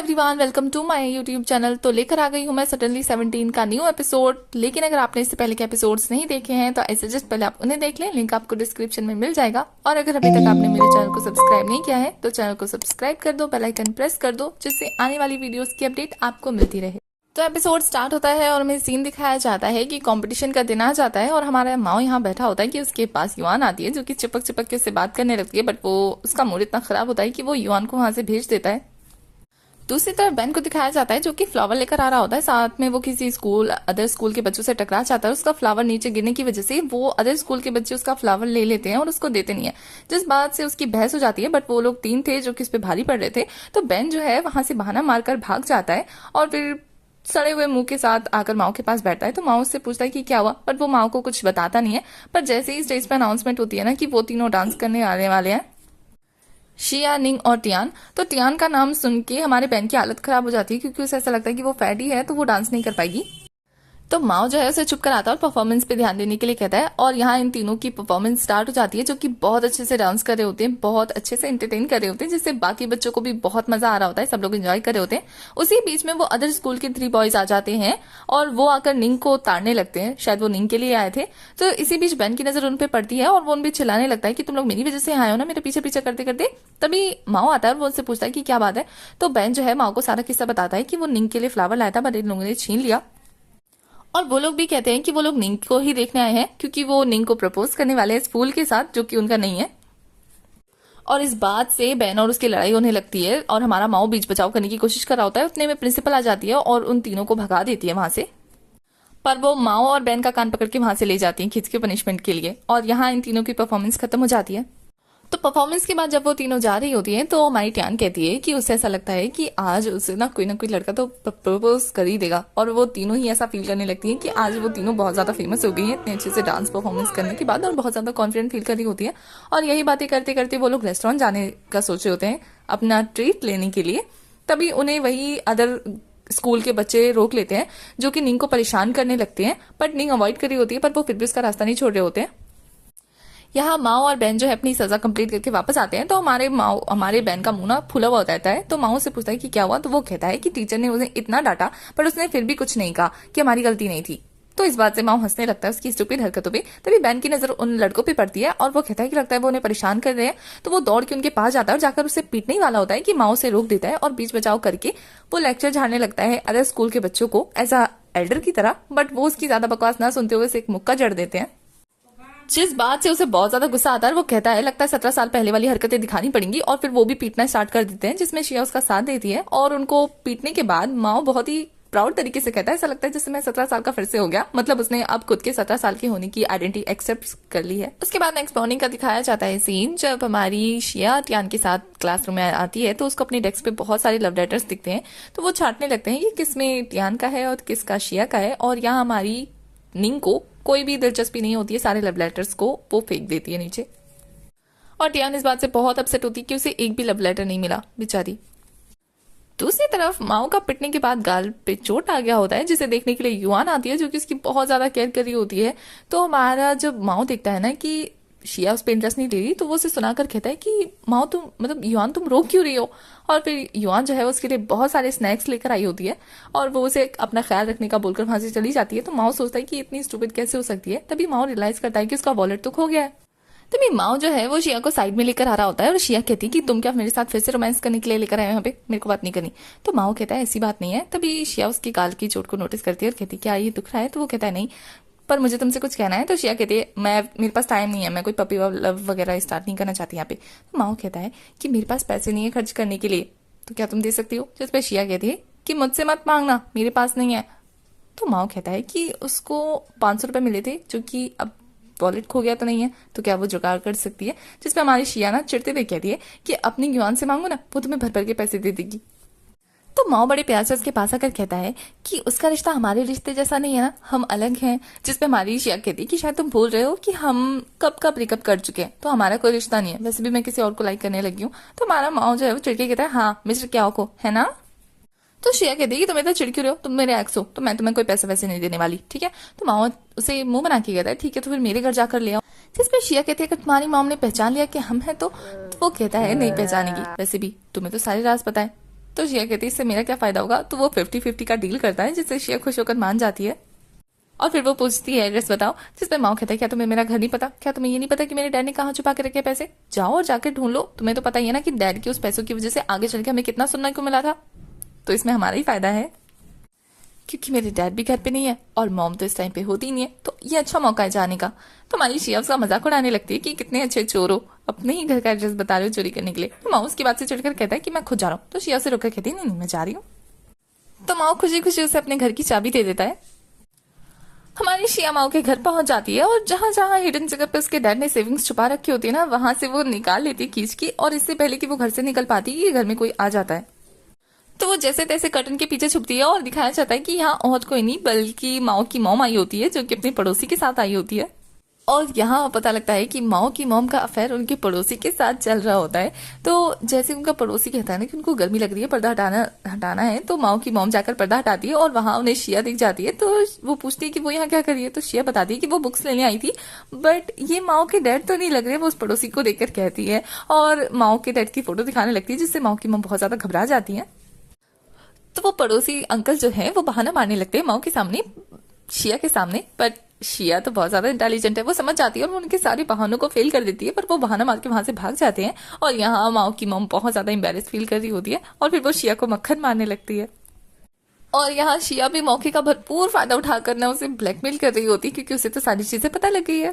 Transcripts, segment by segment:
Everyone, welcome to my YouTube channel. तो लेकर आ गई हूँ मैं सडनली 17 का न्यू एपिसोड। लेकिन अगर आपने इससे पहले के एपिसोड्स नहीं देखे हैं तो आई सजेस्ट पहले आप उन्हें देख लें, लिंक आपको डिस्क्रिप्शन में मिल जाएगा। और अगर अभी तक आपने मेरे चैनल को सब्सक्राइब नहीं किया है तो चैनल को सब्सक्राइब कर दो, बेल आइकन प्रेस कर दो, जिससे आने वाली वीडियोस की अपडेट आपको मिलती रहे। तो एपिसोड स्टार्ट होता है और हमें सीन दिखाया जाता है कि कंपटीशन का दिन आ जाता है और हमारा माओ यहाँ बैठा होता है कि उसके पास युआन आती है, जो कि चिपक चिपक के उससे बात करने लगती है। बट वो उसका मूड इतना खराब होता है कि वो युआन को वहां से भेज देता है। दूसरी तरफ बेन को दिखाया जाता है जो कि फ्लावर लेकर आ रहा होता है। साथ में वो किसी अदर स्कूल के बच्चों से टकरा जाता है। उसका फ्लावर नीचे गिरने की वजह से वो अदर स्कूल के बच्चे उसका फ्लावर ले लेते हैं और उसको देते नहीं है, जिस बात से उसकी बहस हो जाती है। बट वो लोग 3 थे जो कि इस पे भारी पड़ रहे थे, तो बेन जो है वहां से बहाना मारकर भाग जाता है और फिर सड़े हुए मुंह के साथ आकर माओ के पास बैठता है। तो माओ उससे पूछता है कि क्या हुआ, पर वो माओ को कुछ बताता नहीं है। पर जैसे ही स्टेज पे अनाउंसमेंट होती है ना कि वो तीनों डांस करने आने वाले हैं, शिया, निंग और टियान। तो टियान का नाम सुन के हमारे बहन की हालत खराब हो जाती है, क्योंकि उसे ऐसा लगता है कि वो फैटी है तो वो डांस नहीं कर पाएगी। तो माओ जो है उसे चुप कराता है और परफॉर्मेंस पे ध्यान देने के लिए कहता है। और यहाँ इन तीनों की परफॉर्मेंस स्टार्ट हो जाती है, जो कि बहुत अच्छे से डांस कर रहे होते हैं, बहुत अच्छे से एंटरटेन कर रहे होते हैं, जिससे बाकी बच्चों को भी बहुत मजा आ रहा होता है, सब लोग एंजॉय कर रहे होते हैं। उसी बीच में वो अदर स्कूल के 3 बॉयज आ जाते हैं और वो आकर निंग को ताड़ने लगते हैं। शायद वो निंग के लिए आए थे। तो इसी बीच बेन की नजर उन पे पड़ती है और वो उन पे चिल्लाने लगता है कि तुम लोग मेरी वजह से आए हो ना, मेरे पीछे पीछे करते करते। तभी माओ आता है और वो उनसे पूछता है कि क्या बात है। तो बेन जो है माओ को सारा किस्सा बताता है कि वो निंग के लिए फ्लावर लाया था, बट इन लोगों ने छीन लिया। और वो लोग भी कहते हैं कि वो लोग निंग को ही देखने आए हैं, क्योंकि वो निंग को प्रपोज करने वाले हैं इस फूल के साथ, जो कि उनका नहीं है। और इस बात से बेन और उसकी लड़ाई होने लगती है और हमारा माओ बीच बचाव करने की कोशिश कर रहा होता है। उतने में प्रिंसिपल आ जाती है और उन तीनों को भगा देती है वहां से। पर वो माओ और बेन का कान पकड़ के वहां से ले जाती है खींच के पनिशमेंट के लिए। और यहाँ इन तीनों की परफॉर्मेंस खत्म हो जाती है। तो परफॉर्मेंस के बाद जब वो तीनों जा रही होती हैं तो हमारी ट्यान कहती है कि उसे ऐसा लगता है कि आज उसे ना कोई लड़का तो प्रपोज कर ही देगा। और वो तीनों ही ऐसा फील करने लगती हैं कि आज वो तीनों बहुत ज्यादा फेमस हो गई हैं इतने अच्छे से डांस परफॉर्मेंस करने के बाद, और बहुत ज्यादा कॉन्फिडेंट फील कर रही होती है। और यही बातें करते करते वो लोग रेस्टोरेंट जाने का सोचे होते हैं अपना ट्रीट लेने के लिए। तभी उन्हें वही अदर स्कूल के बच्चे रोक लेते हैं, जो कि निंग को परेशान करने लगते हैं। बट निंग अवॉइड कर रही होती है, पर वो फिर भी उसका रास्ता नहीं छोड़ रहे होते हैं। यहाँ माओ और बेन जो है अपनी सजा कंप्लीट करके वापस आते हैं। तो हमारे बेन का मुंह ना फूला हुआ रहता है। तो माओ से पूछता है कि क्या हुआ। तो वो कहता है कि टीचर ने उसे इतना डांटा, पर उसने फिर भी कुछ नहीं कहा कि हमारी गलती नहीं थी। तो इस बात से माओ हंसने लगता है उसकी स्टूपिड हरकतों पे। तभी बेन की नजर उन लड़कों पे पड़ती है और वो कहता है कि लगता है वो उन्हें परेशान कर रहे हैं। तो वो दौड़ के उनके पास जाता है और जाकर उसे पीटने ही वाला होता है कि माओ से रोक देता है और बीच बचाव करके वो लेक्चर झाड़ने लगता है अदर स्कूल के बच्चों को एज अ एल्डर की तरह। बट वो उसकी ज्यादा बकवास ना सुनते हुए उसे एक मुक्का जड़ देते हैं, जिस बात से उसे बहुत ज्यादा गुस्सा आता है। वो कहता है लगता है 17 साल पहले वाली हरकतें दिखानी पड़ेंगी, और फिर वो भी पीटना स्टार्ट कर देते हैं, जिसमें शिया उसका साथ देती है। और उनको पीटने के बाद माओ बहुत ही प्राउड तरीके से कहता है ऐसा लगता है जैसे मैं 17 साल का फिर से हो गया। मतलब उसने अब खुद के 17 साल के होने की आइडेंटिटी एक्सेप्ट कर ली है। उसके बाद नेक्स्ट मॉर्निंग का दिखाया जाता है सीन, जब हमारी शिया टियान के साथ क्लासरूम में आती है। तो उसको अपने डेस्क पे बहुत सारे लव लेटर्स दिखते हैं। तो वो छांटने लगते हैं कि किसमें टियान का है और किसका शिया का है। और यहाँ हमारी निंग को कोई भी दिलचस्पी नहीं होती है, सारे लव लेटर्स को वो फेंक देती है नीचे। और टियान इस बात से बहुत अपसेट होती है कि उसे एक भी लव लेटर नहीं मिला बेचारी। दूसरी तरफ माओ का पिटने के बाद गाल पे चोट आ गया होता है, जिसे देखने के लिए युआन आती है, जो कि उसकी बहुत ज्यादा केयर कर रही होती है। तो हमारा जब माओ देखता है ना कि शिया उस पर इंटरेस्ट नहीं ले रही, तो वो उसे सुनाकर कहता है कि माओ तुम मतलब युआन तुम रो क्यों रही हो। और फिर युआन जो है उसके लिए बहुत सारे स्नैक्स लेकर आई होती है और वो उसे अपना ख्याल रखने का बोलकर वहां से चली जाती है। तो माओ सोचता है कि इतनी स्टूपिड कैसे हो सकती है। तभी माओ रियलाइज करता है कि उसका वॉलेट तो खो गया है। तभी माओ जो है वो शिया को साइड में लेकर आ रहा होता है और शिया कहती है कि तुम क्या मेरे साथ फिर से रोमांस करने के लिए लेकर आए हो यहाँ पे, मेरे को बात नहीं करनी। तो माओ कहता है ऐसी बात नहीं है। तभी शिया उसकी गाल की चोट को नोटिस करती है और कहती है क्या ये दुख रहा है। तो वो कहता है नहीं, पर मुझे तुमसे कुछ कहना है। तो शिया कहती है मेरे पास टाइम नहीं है, मैं कोई पपी लव वगैरह स्टार्ट नहीं करना चाहती यहाँ पे। तो माओ कहता है कि मेरे पास पैसे नहीं है खर्च करने के लिए, तो क्या तुम दे सकती हो। जिस पे शिया कहती है कि मुझसे मत मांगना, मेरे पास नहीं है। तो माओ कहता है कि उसको 500 रुपए मिले थे, जो कि अब वॉलेट खो गया तो नहीं है, तो क्या वो जुगाड़ कर सकती है। जिसपे हमारी शिया ना चिढ़ते हुए कहती है कि अपनी युआन से मांगो ना, वो तुम्हें भर भर के पैसे दे देगी। तो माओ बड़े प्यार से उसके पास आकर कहता है कि उसका रिश्ता हमारे रिश्ते जैसा नहीं है ना, हम अलग हैं। जिसपे हमारी शिया कहती है कि शायद तुम भूल रहे हो कि हम कब का ब्रेकअप कर चुके हैं, तो हमारा कोई रिश्ता नहीं है, वैसे भी मैं किसी और को लाइक करने लगी हूँ। तो हमारा माओ जो है वो चिड़के कहता है हाँ मिस्टर क्या को है ना। तो शिया कहती है कि तुम इतना चिड़ क्यों रहे हो, तुम मेरे एक्स हो, तो मैं तुम्हें कोई पैसे वैसे नहीं देने वाली, ठीक है। तो माओ उसे मुंह बना के कहता है ठीक है तो फिर मेरे घर जाकर ले आओ। जिसपे शिया कहती है कि तुम्हारी मॉम ने पहचान लिया कि हम हैं तो वो कहता है नहीं पहचानेगी, वैसे भी तुम्हें तो सारे राज पता है। तो शिया कहती है इससे मेरा क्या फायदा होगा। तो वो 50-50 का डील करता है, जिससे शिया खुश होकर मान जाती है। और फिर वो पूछती है एड्रेस बताओ, जिस पे माओ कहता है क्या तुम्हें मेरा घर नहीं पता, क्या तुम्हें ये नहीं पता कि मेरे डैड ने कहाँ छुपा के रखे पैसे, जाओ और जाकर ढूंढ लो, तुम्हें तो पता ही है ना कि डैड के उस पैसों की वजह से आगे चल के हमें कितना सुनने को मिला था। तो इसमें हमारा ही फायदा है, क्योंकि मेरे डैड भी घर पे नहीं है और मॉम तो इस टाइम पे होती नहीं है, तो ये अच्छा मौका है जाने का। तो हमारी शिया उसका मजाक उड़ाने लगती है कि कितने अच्छे चोर हो, अपने ही घर का एड्रेस बता रहे हो चोरी करने के लिए। तो माओ उसकी बात से चिढ़कर कहता है कि मैं खुद जा रहा हूँ। तो शिया से रुककर कहती है नहीं नहीं मैं जा रही हूँ। तो माओ खुशी खुशी उसे अपने घर की चाबी दे देता है। हमारी शिया माओ के घर पहुंच जाती है और जहां जहां हिडन जगह पे उसके डैड ने सेविंग्स छुपा रखी होती है ना, वहां से वो निकाल लेती है खींच की, और इससे पहले कि वो घर से निकल पाती है घर में कोई आ जाता है। तो वो जैसे तैसे कर्टन के पीछे छुपती है और दिखाया जाता है कि यहाँ और कोई नहीं बल्कि माओ की मॉम आई होती है, जो कि अपने पड़ोसी के साथ आई होती है। और यहाँ पता लगता है कि माओ की मॉम का अफेयर उनके पड़ोसी के साथ चल रहा होता है। तो जैसे उनका पड़ोसी कहता है ना कि उनको गर्मी लग रही है, पर्दा हटाना हटाना है, तो माओ की मॉम जाकर पर्दा हटाती है और वहां उन्हें शिया दिख जाती है। तो वो पूछती है कि वो यहाँ क्या कर रही है। तो शिया बताती है कि वो बुक्स लेने आई थी, बट ये माओ के डैड तो नहीं लग रहे। वो उस पड़ोसी को देखकर कहती है और माओ के डैड की फोटो दिखाने लगती है, जिससे माओ की मॉम बहुत ज्यादा घबरा जाती है। तो वो पड़ोसी अंकल जो है वो बहाना मारने लगते हैं माओ के सामने, शिया के सामने। पर शिया तो बहुत ज्यादा इंटेलिजेंट है, वो समझ जाती है और वो उनके सारे बहानों को फेल कर देती है। पर वो बहाना मार के वहां से भाग जाते हैं और यहाँ माओ की मॉम बहुत ज्यादा एम्बेरस फील कर रही होती है और फिर वो शिया को मक्खन मारने लगती है। और यहाँ शिया भी मौके का भरपूर फायदा उठाकर ना उसे ब्लैकमेल कर रही होती है, क्योंकि उसे तो सारी चीजें पता लग गई है।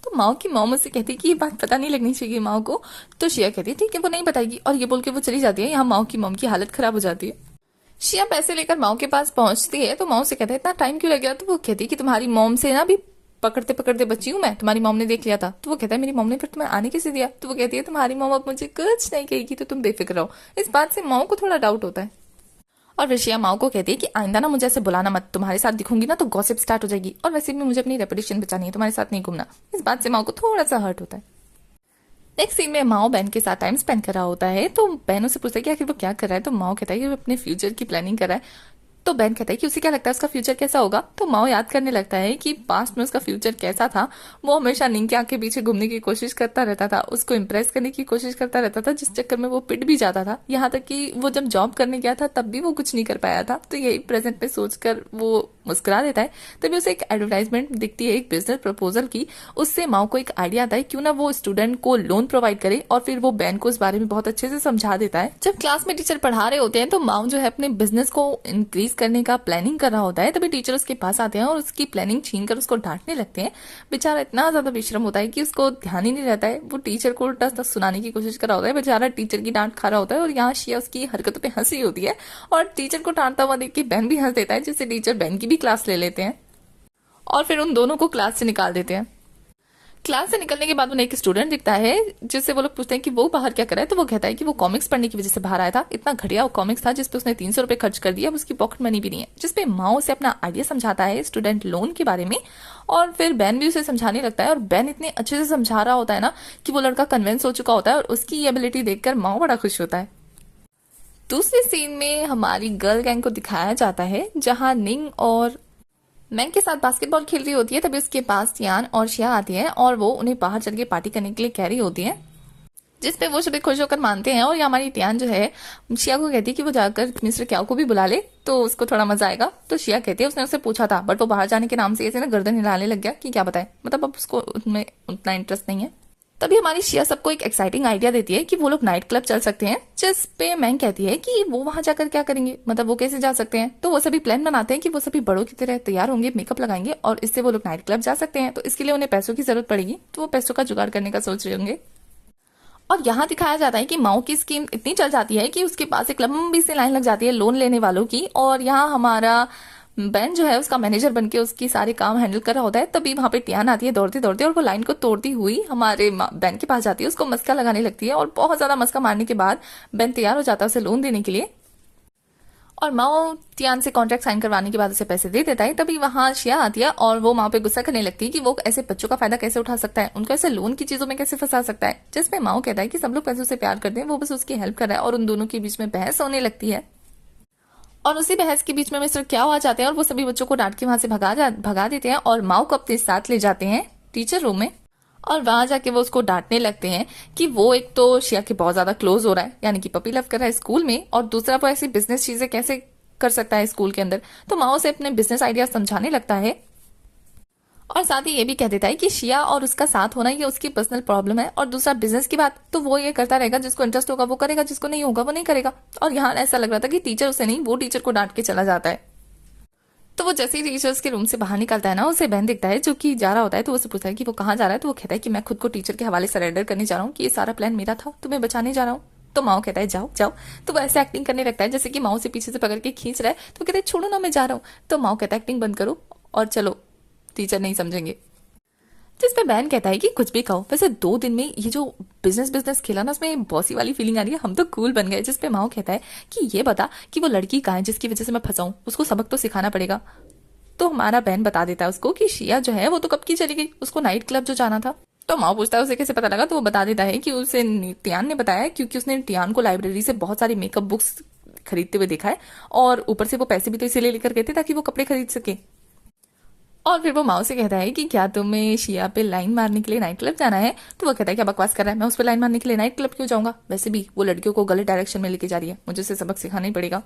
तो माओ की मॉम उससे कहती है कि ये बात पता नहीं लगनी चाहिए माओ को। तो शिया कहती है ठीक है वो नहीं बताएगी, और ये बोल के वो चली जाती है। यहाँ माओ की मॉम की हालत खराब हो जाती है। शिया पैसे लेकर माओ के पास पहुंचती है तो माओ से कहता है इतना टाइम क्यों लग गया। तो वो कहती है कि तुम्हारी मॉम से ना भी पकड़ते पकड़ते बची हूँ मैं, तुम्हारी मॉम ने देख लिया था। तो वो कहता है मेरी मॉम ने फिर तुम्हें आने कैसे दिया। तो वो कहती है तुम्हारी मॉम अब मुझे कुछ नहीं कहेगी, तो तुम बेफिक्र रहो। इस बात से माओ को थोड़ा डाउट होता है और फिर शिया माओ को कहती है कि आइंदा ना मुझे ऐसे बुलाना मत, तुम्हारे साथ दिखूंगी ना तो गॉसिप स्टार्ट हो जाएगी, और वैसे भी मुझे अपनी रेपुटेशन बचानी है, तुम्हारे साथ नहीं घूमना। इस बात से माओ को थोड़ा सा हर्ट होता है। नेक्स्ट सीन में माओ बहन के साथ टाइम स्पेंड कर रहा होता है। तो बहन उससे पूछता है कि आखिर वो क्या कर रहा है। तो माओ कहता है कि वो अपने फ्यूचर की प्लानिंग कर रहा है। तो बहन कहता है कि उसे क्या लगता है उसका फ्यूचर कैसा होगा। तो माओ याद करने लगता है कि पास्ट में उसका फ्यूचर कैसा था। वो हमेशा निंग के आंख के पीछे घूमने की कोशिश करता रहता था, उसको इम्प्रेस करने की कोशिश करता रहता था, जिस चक्कर में वो पिट भी जाता था। यहाँ तक कि वो जब जॉब करने गया था तब भी वो कुछ नहीं कर पाया था। तो यही प्रेजेंट में सोचकर वो मुस्कुरा देता है। तभी उसे एक एडवर्टाइजमेंट दिखती है एक बिजनेस प्रपोजल की। उससे माओ को एक आइडिया आता है क्यों ना वो स्टूडेंट को लोन प्रोवाइड करे, और फिर वो बहन को इस बारे में बहुत अच्छे से समझा देता है। जब क्लास में टीचर पढ़ा रहे होते हैं तो माओ जो है अपने बिजनेस को इंक्रीज करने का प्लानिंग कर रहा होता है। तभी टीचर उसके पास आते हैं और उसकी प्लानिंग छीन कर उसको डांटने लगते हैं। बेचारा इतना ज्यादा बेशरम होता है कि उसको ध्यान ही नहीं रहता है। वो टीचर को उल्टा सुनाने की कोशिश कर रहा होता है। बेचारा टीचर की डांट खा रहा होता है और यहाँ शिया उसकी हरकतों पे हंसी होती है और टीचर को डांटता हुआ देख के बहन भी हंस देता है, जिससे टीचर बहन की भी क्लास ले लेते हैं और फिर उन दोनों को क्लास से निकाल देते हैं। क्लास से निकलने के बाद उन्हें एक स्टूडेंट दिखता है, जिससे वो लोग पूछते हैं कि वो बाहर क्या कर रहा है। तो वो कहता है कि वो कॉमिक्स पढ़ने की वजह से बाहर आया था। इतना घटिया वो कॉमिक्स था जिसपे उसने 300 रुपए खर्च कर दिया, अब उसकी पॉकेट मनी भी नहीं है। जिसपे माओ से अपना आइडिया समझाता है स्टूडेंट लोन के बारे में, और फिर बैन भी उसे समझाने लगता है। और बैन इतने अच्छे से समझा रहा होता है ना कि वो लड़का कन्विंस हो चुका होता है और उसकी ये एबिलिटी देखकर माओ बड़ा खुश होता है। दूसरे सीन में हमारी गर्ल गैंग को दिखाया जाता है, जहां निंग और मैंग के साथ बास्केटबॉल खेल रही होती है। तभी उसके पास यान और शिया आती है और वो उन्हें बाहर चल के पार्टी करने के लिए कह रही होती है, जिसपे वो सभी खुश होकर मानते हैं। और यहाँ हमारी त्यान जो है शिया को कहती है कि वो जाकर मिस्टर क्याओ को भी बुला ले तो उसको थोड़ा मजा आएगा। तो शिया कहती है उसने उससे पूछा था, बट वो बाहर जाने के नाम से ऐसे ना गर्दन हिलाने लग गया कि क्या बताए, मतलब अब उसको उनमें उतना इंटरेस्ट नहीं है। तभी हमारी शिया सबको एक एक्साइटिंग आइडिया देती है कि वो लोग नाइट क्लब चल सकते हैं, जिस पे मैंग कहती है कि वो वहां जाकर क्या करेंगे, मतलब वो कैसे जा सकते हैं। तो वो सभी प्लान बनाते हैं कि वो सभी बड़ों की तरह तैयार होंगे, मेकअप लगाएंगे और इससे वो लोग नाइट क्लब जा सकते हैं। तो इसके लिए उन्हें पैसों की जरूरत पड़ेगी, तो वो पैसों का जुगाड़ करने का सोच रहे होंगे। और यहाँ दिखाया जाता है कि माओ की स्कीम इतनी चल जाती है कि उसके पास एक लंबी सी लाइन लग जाती है लोन लेने वालों की। और यहाँ हमारा बैन जो है उसका मैनेजर बनके उसकी सारे काम हैंडल कर रहा होता है। तभी वहां पे टियान आती है दौड़ती दौड़ती और वो लाइन को तोड़ती हुई हमारे बैन के पास जाती है, उसको मस्का लगाने लगती है। और बहुत ज्यादा मस्का मारने के बाद बैन तैयार हो जाता है उसे लोन देने के लिए। और माओ टियान से कॉन्ट्रैक्ट साइन करवाने के बाद उसे पैसे दे देता है। तभी वहां शिया आती है और वो माओ पे गुस्सा करने लगती है कि वो ऐसे बच्चों का फायदा कैसे उठा सकता है, उनको ऐसे लोन की चीजों में कैसे फंसा सकता है। जिसमें माओ कहता है कि सब लोग पैसों से प्यार करते हैं, वो बस उसकी हेल्प कर रहा है। और उन दोनों के बीच में बहस होने लगती है और उसी बहस के बीच में मिस्टर क्याओ आ जाते हैं और वो सभी बच्चों को डांट के वहां से भगा देते हैं और माओ को अपने साथ ले जाते हैं टीचर रूम में। और वहां जाके वो उसको डांटने लगते हैं कि वो एक तो शिया के बहुत ज्यादा क्लोज हो रहा है, यानी कि पपी लव कर रहा है स्कूल में, और दूसरा वो ऐसी बिजनेस चीजें कैसे कर सकता है स्कूल के अंदर। तो माओ से अपने बिजनेस आइडिया समझाने लगता है और साथ ही ये भी कह देता है कि शिया और उसका साथ होना ये उसकी पर्सनल प्रॉब्लम है, और दूसरा बिजनेस की बात तो वो ये करता रहेगा, जिसको इंटरेस्ट होगा वो करेगा, जिसको नहीं होगा वो नहीं करेगा। और यहाँ ऐसा लग रहा था कि टीचर उसे नहीं, वो टीचर को डांट के चला जाता है। तो वो जैसे ही टीचर्स के रूम से बाहर निकलता है ना, उसे बहन दिखता है जो कि जा रहा होता है। तो उसे पूछता है कि वो कहाँ जा रहा है। तो वो कहता है कि मैं खुद को टीचर के हवाले सरेंडर करने जा रहा हूँ, कि ये सारा प्लान मेरा था, तुम्हें बचाने जा रहा हूँ। तो माओ कहता है जाओ जाओ। तो वो ऐसे एक्टिंग करने लगता है जैसे कि माओ से पीछे से पकड़ के खींच रहा है। तो कहता है छोड़ो ना, मैं जा रहा हूँ। तो माओ कहता है एक्टिंग बंद करो और चलो, टीचर नहीं समझेंगे। जिस पे बैन कहता है कि कुछ भी कहो, वैसे 2 दिन में ये जो बिजनेस बिजनेस खेला ना, उसमें बॉसी वाली फीलिंग आ रही है, हम तो कूल बन गए। जिस पे माओ कहता है कि ये बता कि वो लड़की कहाँ है जिसकी वजह से मैं फंसाऊं, उसको सबक तो सिखाना पड़ेगा। तो हमारा बहन बता देता है उसको कि शिया जो है वो तो कब की चली गई, उसको नाइट क्लब जो जाना था। तो माओ पूछता है उसे कैसे पता लगा। तो वो बता देता है कि उसे टियान ने बताया, क्योंकि उसने टियान को लाइब्रेरी से बहुत सारी मेकअप बुक्स खरीदते हुए देखा है, और ऊपर से वो पैसे भी तो इसीलिए लेकर गए थे ताकि वो कपड़े खरीद सके। और फिर वो माओ से कहता है कि क्या तुम्हें शिया पे लाइन मारने के लिए नाइट क्लब जाना है। तो वो कहता है क्या बकवास कर रहा है, मैं उस पर लाइन मारने के लिए नाइट क्लब क्यों जाऊंगा, वैसे भी वो लड़कियों को गलत डायरेक्शन में लेके जा रही है, मुझे उसे सबक सिखाना ही पड़ेगा।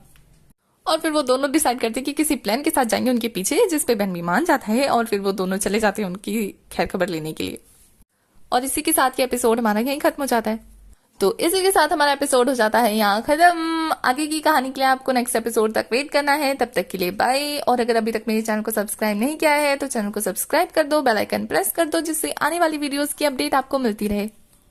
और फिर वो दोनों डिसाइड करते हैं कि किसी प्लान के साथ जाएंगे उनके पीछे, जिस पे बहन भी मान जाता है, और फिर वो दोनों चले जाते हैं उनकी खैर खबर लेने के लिए। और इसी के साथ ये एपिसोड हमारा यहीं खत्म हो जाता है। तो इसी के साथ हमारा एपिसोड हो जाता है यहाँ खत्म। आगे की कहानी के लिए आपको नेक्स्ट एपिसोड तक वेट करना है। तब तक के लिए बाय। और अगर अभी तक मेरे चैनल को सब्सक्राइब नहीं किया है तो चैनल को सब्सक्राइब कर दो, बेल आइकन प्रेस कर दो, जिससे आने वाली वीडियोस की अपडेट आपको मिलती रहे।